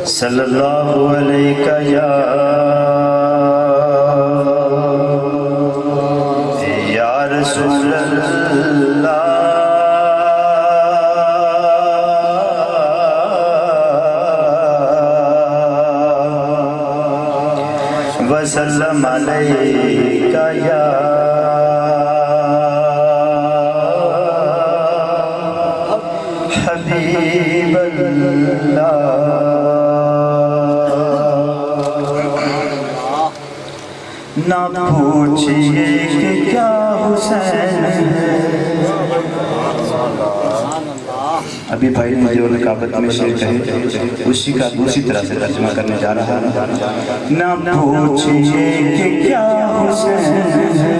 صلی اللہ علیہ یا رسول اللہ وسلم علیہ یا حبیب اللہ۔ نہ پوچھئے کہ کیا حسین ہے، ابھی بھائی نے جو نقابت میں شعر کہے اسی کا دوسری طرح سے ترجمہ کرنے جا رہا ہے۔ نہ پوچھئے کہ کیا حسین ہے،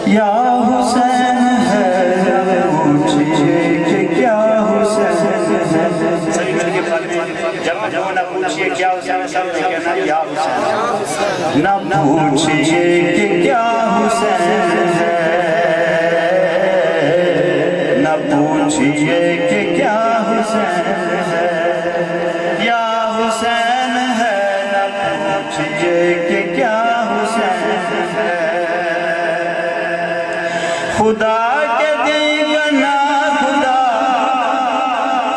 یا حسین ہے، نہ پوچھئے کہ کیا حسین ہے۔ جب نہ پوچھئے کیا حسین ہے، سب نے کہنا یا حسین ہے۔ نہ پوچھئے کہ کیا حسین ہے، نہ پوچھئے کہ کیا حسین ہے، یا حسین ہے، نہ پوچھئے کہ کیا حسین ہے۔ خدا کے دین کا نا خدا،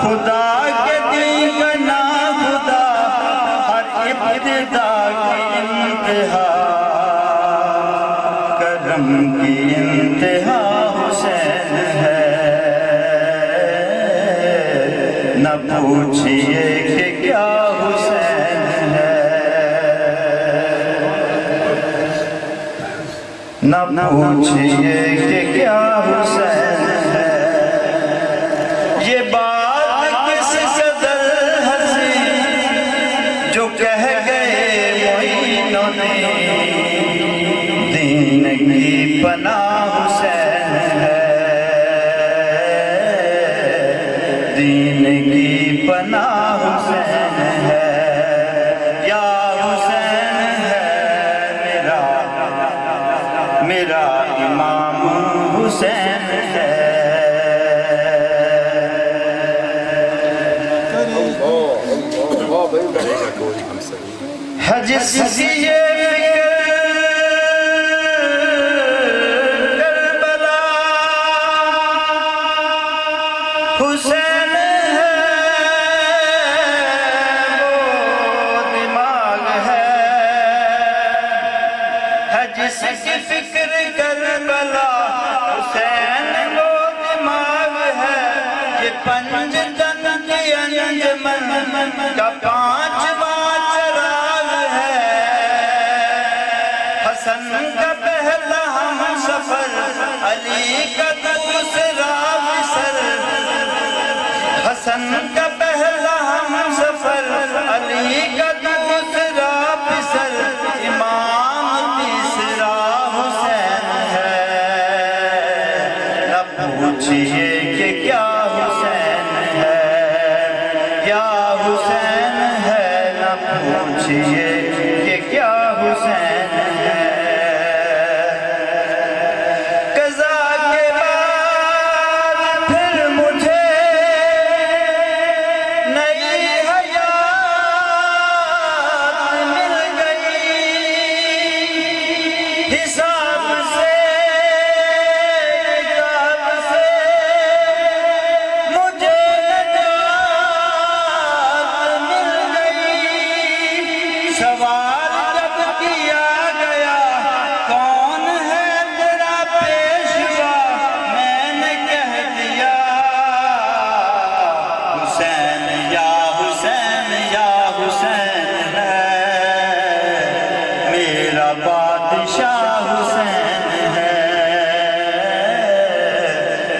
خدا کے دین کا نا خدا، ہر ابتدا کی انتہا، کرم کی انتہا حسین ہے۔ نہ پوچھئے کہ کیا حسین ہے، نہ پوچھئے کہ کیا حسین ہے۔ یہ بات کس قدر ہنسی جو کہہ گئے معینوں نے، دین کی پناہ حسین ہے، دین کی پناہ حسین ہے۔ یا حسین ہے میرا امام حسین ہے۔ ہے جس کی یہ کربلا، حسین ہے، وہ دماغ ہے جس کی فکر کربلا، حسین وہ دماغ ہے۔ یہ پنج تن کی انجمن کا پانچواں چراغ ہے، حسن کا پہلا ہم سفر، علی کا دوسرا بسر، حسن کا پہلا ہم سفر، علی کا دوسرا بسر، امام تیسرا حسین ہے۔ نہ پوچھئے کہ کیا حسین ہے، یا حسین ہے، نہ پوچھئے کہ کیا حسین ہے۔ قضا کے بعد پھر مجھے نئی حیات مل گئی، حساب سے کتاب سے مجھے نجات مل گئی۔ سوال جب کیا گیا کون ہے تیرا پیشوا، میں نے کہہ دیا حسین یا حسین یا حسین ہے، میرا بادشاہ حسین ہے،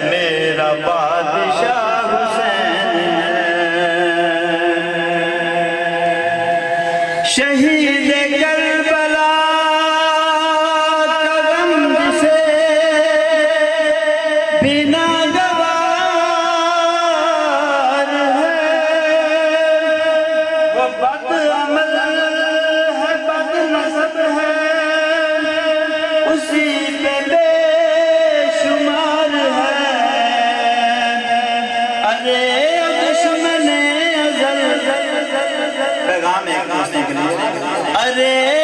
میرا بادشاہ حسین ہے۔ شہید کربلا کا غم جسے بنا گوار ہے، وہ بد عمل ہے، بد نسب ہے، اسی پہ بے شمار ہے۔ ارے دشمن ازل پیغام ہے ایک دوسرے کے لیے. ارے